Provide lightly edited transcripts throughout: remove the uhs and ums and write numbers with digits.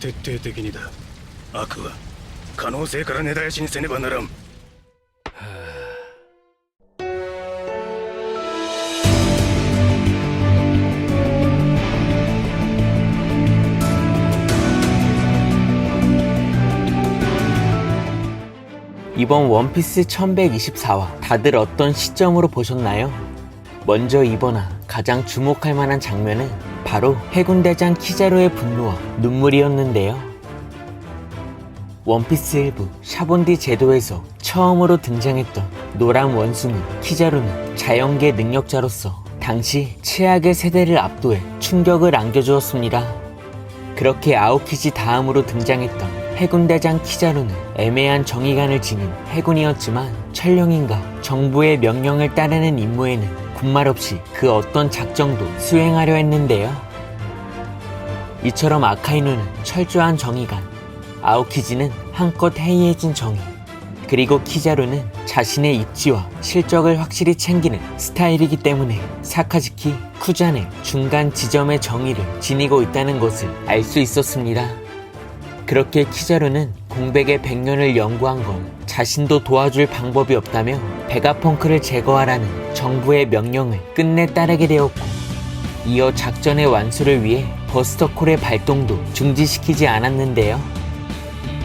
徹底的にだ。悪は可能性から根絶やしにせねばならん。 이번 원피스 1124화 다들 어떤 시점으로 보셨나요? 먼저 이번화 가장 주목할 만한 장면은 바로 해군대장 키자루의 분노와 눈물이었는데요. 원피스 1부 샤본디 제도에서 처음으로 등장했던 노란 원숭이 키자루는 자연계 능력자로서 당시 최악의 세대를 압도해 충격을 안겨주었습니다. 그렇게 아오키지 다음으로 등장했던 해군대장 키자루는 애매한 정의관을 지닌 해군이었지만 천령인가 정부의 명령을 따르는 임무에는 군말 없이 그 어떤 작정도 수행하려 했는데요. 이처럼 아카이누는 철저한 정의관, 아오키지는 한껏 해이해진 정의, 그리고 키자루는 자신의 입지와 실적을 확실히 챙기는 스타일이기 때문에 사카즈키, 쿠잔의 중간 지점의 정의를 지니고 있다는 것을 알 수 있었습니다. 그렇게 키자루는 공백의 100년을 연구한 건 자신도 도와줄 방법이 없다며 베가펑크를 제거하라는 정부의 명령을 끝내 따르게 되었고, 이어 작전의 완수를 위해 버스터콜의 발동도 중지시키지 않았는데요.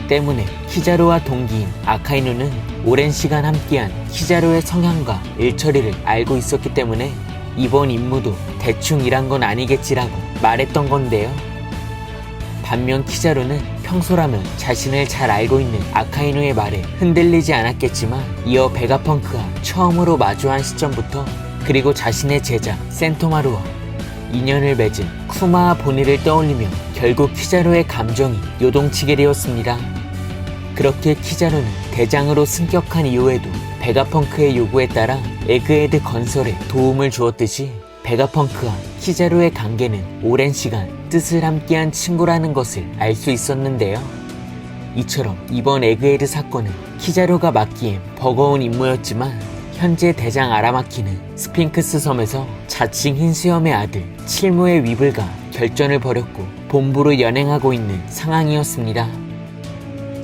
때문에 키자루와 동기인 아카이누는 오랜 시간 함께한 키자루의 성향과 일처리를 알고 있었기 때문에 이번 임무도 대충 일한 건 아니겠지라고 말했던 건데요. 반면 키자루는 평소라면 자신을 잘 알고 있는 아카이누의 말에 흔들리지 않았겠지만, 이어 베가펑크와 처음으로 마주한 시점부터, 그리고 자신의 제자 센토마루와 인연을 맺은 쿠마와 보니를 떠올리며 결국 키자루의 감정이 요동치게 되었습니다. 그렇게 키자루는 대장으로 승격한 이후에도 베가펑크의 요구에 따라 에그헤드 건설에 도움을 주었듯이 베가펑크와 키자루의 관계는 오랜 시간 뜻을 함께한 친구라는 것을 알 수 있었는데요. 이처럼 이번 에그헤드 사건은 키자루가 맡기엔 버거운 임무였지만, 현재 대장 아라마키는 스핑크스 섬에서 자칭 흰수염의 아들 칠무의 위블과 결전을 벌였고 본부로 연행하고 있는 상황이었습니다.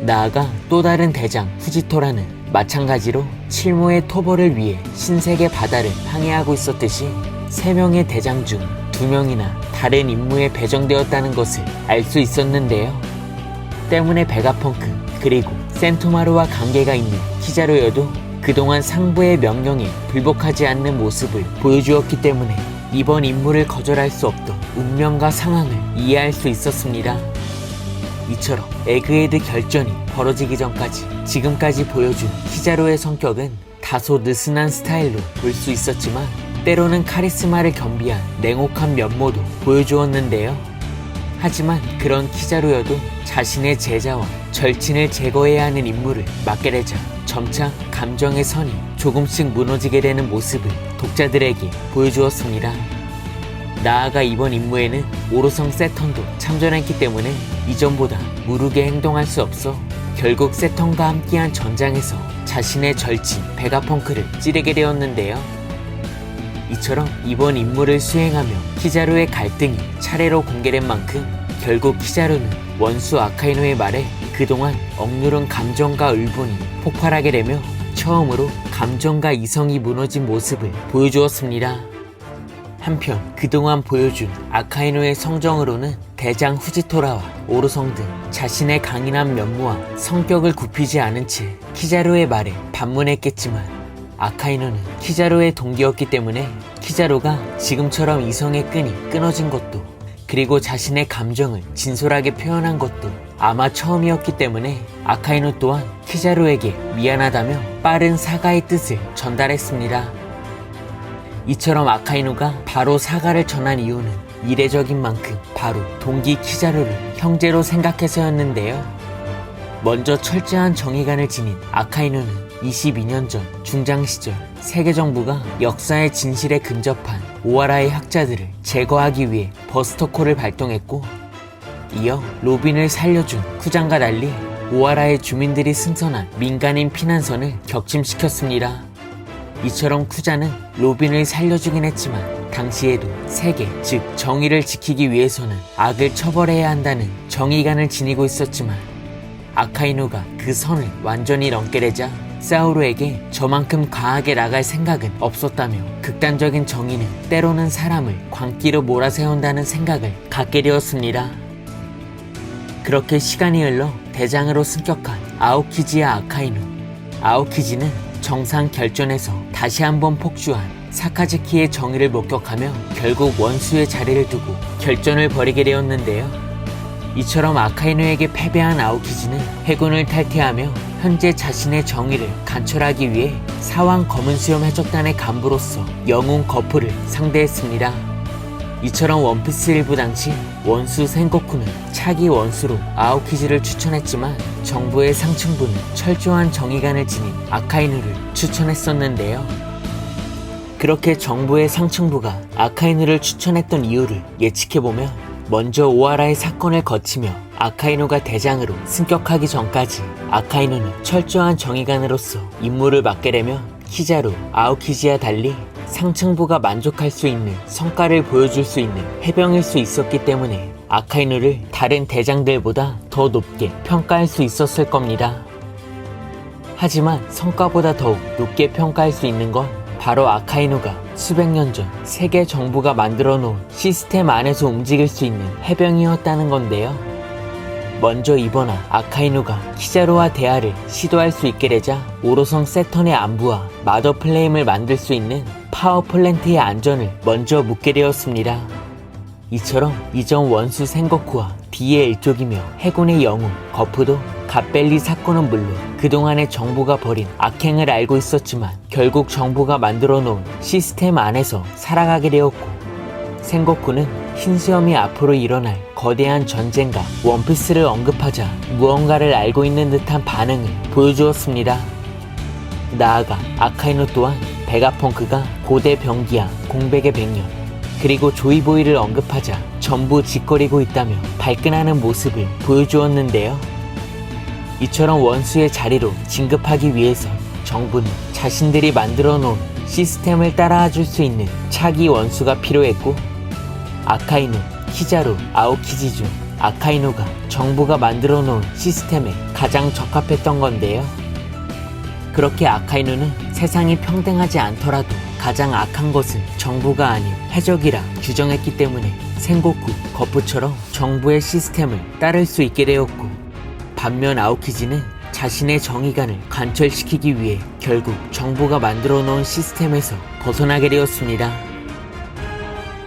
나아가 또 다른 대장 후지토라는 마찬가지로 칠무의 토벌을 위해 신세계 바다를 항해하고 있었듯이 3명의 대장 중 2명이나 다른 임무에 배정되었다는 것을 알 수 있었는데요. 때문에 베가펑크 그리고 센토마루와 관계가 있는 키자루여도 그동안 상부의 명령에 불복하지 않는 모습을 보여주었기 때문에 이번 임무를 거절할 수 없던 운명과 상황을 이해할 수 있었습니다. 이처럼 에그헤드 결전이 벌어지기 전까지 지금까지 보여준 키자루의 성격은 다소 느슨한 스타일로 볼 수 있었지만, 때로는 카리스마를 겸비한 냉혹한 면모도 보여주었는데요. 하지만 그런 키자루여도 자신의 제자와 절친을 제거해야 하는 임무를 맡게 되자 점차 감정의 선이 조금씩 무너지게 되는 모습을 독자들에게 보여주었습니다. 나아가 이번 임무에는 오로성 세턴도 참전했기 때문에 이전보다 무르게 행동할 수 없어 결국 세턴과 함께한 전장에서 자신의 절친 베가펑크를 찌르게 되었는데요. 이처럼 이번 임무를 수행하며 키자루의 갈등이 차례로 공개된 만큼 결국 키자루는 원수 아카이누의 말에 그동안 억누른 감정과 울분이 폭발하게 되며 처음으로 감정과 이성이 무너진 모습을 보여주었습니다. 한편 그동안 보여준 아카이누의 성정으로는 대장 후지토라와 오르성 등 자신의 강인한 면모와 성격을 굽히지 않은 채 키자루의 말에 반문했겠지만, 아카이누는 키자루의 동기였기 때문에 키자루가 지금처럼 이성의 끈이 끊어진 것도, 그리고 자신의 감정을 진솔하게 표현한 것도 아마 처음이었기 때문에 아카이누 또한 키자루에게 미안하다며 빠른 사과의 뜻을 전달했습니다. 이처럼 아카이누가 바로 사과를 전한 이유는 이례적인 만큼 바로 동기 키자루를 형제로 생각해서였는데요. 먼저 철저한 정의관을 지닌 아카이누는 22년 전 중장 시절 세계 정부가 역사의 진실에 근접한 오하라의 학자들을 제거하기 위해 버스터콜을 발동했고, 이어 로빈을 살려준 쿠장과 달리 오하라의 주민들이 승선한 민간인 피난선을 격침시켰습니다. 이처럼 쿠자는 로빈을 살려주긴 했지만 당시에도 세계, 즉 정의를 지키기 위해서는 악을 처벌해야 한다는 정의관을 지니고 있었지만 아카이누가 그 선을 완전히 넘게 되자 사우루에게 저만큼 과하게 나갈 생각은 없었다며 극단적인 정의는 때로는 사람을 광기로 몰아세운다는 생각을 갖게 되었습니다. 그렇게 시간이 흘러 대장으로 승격한 아오키지와 아카이누. 아오키지는 정상 결전에서 다시 한번 폭주한 사카즈키의 정의를 목격하며 결국 원수의 자리를 두고 결전을 벌이게 되었는데요. 이처럼 아카이누에게 패배한 아오키지는 해군을 탈퇴하며 현재 자신의 정의를 관철하기 위해 사왕 검은수염 해적단의 간부로서 영웅 거프를 상대했습니다. 이처럼 원피스 일부 당시 원수 센고쿠는 차기 원수로 아오키지를 추천했지만 정부의 상층부는 철저한 정의관을 지닌 아카이누를 추천했었는데요. 그렇게 정부의 상층부가 아카이누를 추천했던 이유를 예측해보면 먼저 오하라의 사건을 거치며 아카이누가 대장으로 승격하기 전까지 아카이누는 철저한 정의관으로서 임무를 맡게 되며 키자루, 아오키지와 달리 상층부가 만족할 수 있는 성과를 보여줄 수 있는 해병일 수 있었기 때문에 아카이누를 다른 대장들보다 더 높게 평가할 수 있었을 겁니다. 하지만 성과보다 더욱 높게 평가할 수 있는 건 바로 아카이누가 수백 년 전 세계 정부가 만들어 놓은 시스템 안에서 움직일 수 있는 해병이었다는 건데요. 먼저 이번화 아카이누가 키자루와 대화를 시도할 수 있게 되자 오로성 세턴의 안부와 마더 플레임을 만들 수 있는 파워 플랜트의 안전을 먼저 묻게 되었습니다. 이처럼 이전 원수 센고쿠와 D의 일족이며 해군의 영웅 거프도 갓벨리 사건은 물론 그동안의 정부가 벌인 악행을 알고 있었지만 결국 정부가 만들어 놓은 시스템 안에서 살아가게 되었고, 센고쿠는 흰수염이 앞으로 일어날 거대한 전쟁과 원피스를 언급하자 무언가를 알고 있는 듯한 반응을 보여주었습니다. 나아가 아카이누 또한 베가펑크가 고대 병기와 공백의 100년, 그리고 조이보이를 언급하자 전부 짓거리고 있다며 발끈하는 모습을 보여주었는데요. 이처럼 원수의 자리로 진급하기 위해서 정부는 자신들이 만들어 놓은 시스템을 따라와 줄 수 있는 차기 원수가 필요했고, 아카이누, 키자루, 아오키지 중 아카이누가 정부가 만들어 놓은 시스템에 가장 적합했던 건데요. 그렇게 아카이누는 세상이 평등하지 않더라도 가장 악한 것은 정부가 아닌 해적이라 규정했기 때문에 센고쿠, 거프처럼 정부의 시스템을 따를 수 있게 되었고, 반면 아오키지는 자신의 정의관을 관철시키기 위해 결국 정부가 만들어 놓은 시스템에서 벗어나게 되었습니다.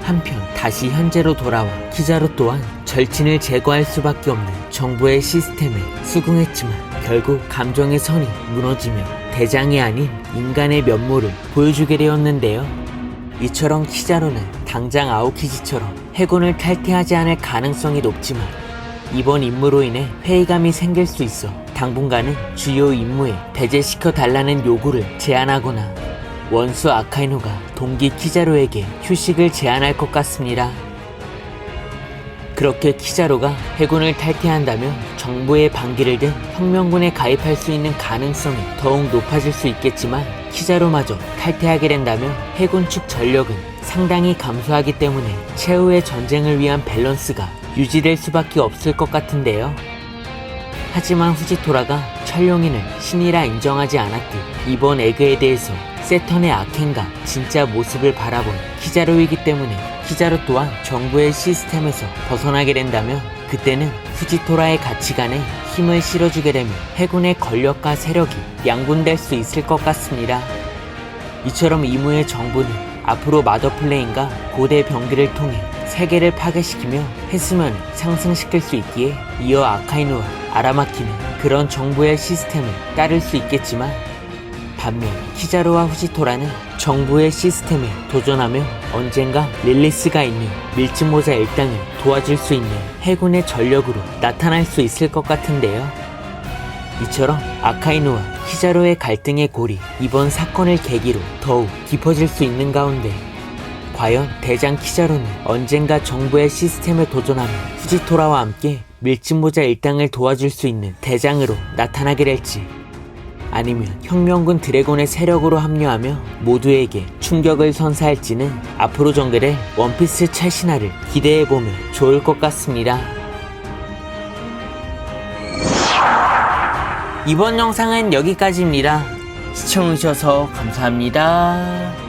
한편 다시 현재로 돌아와 키자루 또한 절친을 제거할 수밖에 없는 정부의 시스템에 수긍했지만 결국 감정의 선이 무너지며 대장이 아닌 인간의 면모를 보여주게 되었는데요. 이처럼 키자루는 당장 아오키지처럼 해군을 탈퇴하지 않을 가능성이 높지만 이번 임무로 인해 회의감이 생길 수 있어 당분간은 주요 임무에 배제시켜 달라는 요구를 제안하거나 원수 아카이누가 동기 키자루에게 휴식을 제안할 것 같습니다. 그렇게 키자루가 해군을 탈퇴한다면 정부의 반기를 든 혁명군에 가입할 수 있는 가능성이 더욱 높아질 수 있겠지만, 키자루마저 탈퇴하게 된다면 해군 측 전력은 상당히 감소하기 때문에 최후의 전쟁을 위한 밸런스가 유지될 수밖에 없을 것 같은데요. 하지만 후지토라가 철룡인을 신이라 인정하지 않았듯 이번 에그에 대해서 세턴의 악행과 진짜 모습을 바라본 키자루이기 때문에 키자루 또한 정부의 시스템에서 벗어나게 된다면 그때는 후지토라의 가치관에 힘을 실어주게 되면 해군의 권력과 세력이 양분될 수 있을 것 같습니다. 이처럼 이무의 정부는 앞으로 마더플레인과 고대 병기를 통해 세계를 파괴시키며 해수면을 상승시킬 수 있기에 이어 아카이누와 아라마키는 그런 정부의 시스템을 따를 수 있겠지만, 반면 키자루와 후지토라는 정부의 시스템에 도전하며 언젠가 릴리스가 있는 밀짚모자 일당을 도와줄 수 있는 해군의 전력으로 나타날 수 있을 것 같은데요. 이처럼 아카이누와 키자루의 갈등의 골이 이번 사건을 계기로 더욱 깊어질 수 있는 가운데 과연 대장 키자루는 언젠가 정부의 시스템에 도전하며 후지토라와 함께 밀짚모자 일당을 도와줄 수 있는 대장으로 나타나게 될지, 아니면 혁명군 드래곤의 세력으로 합류하며 모두에게 충격을 선사할지는 앞으로 정글의 원피스 최신화를 기대해보면 좋을 것 같습니다. 이번 영상은 여기까지입니다. 시청해주셔서 감사합니다.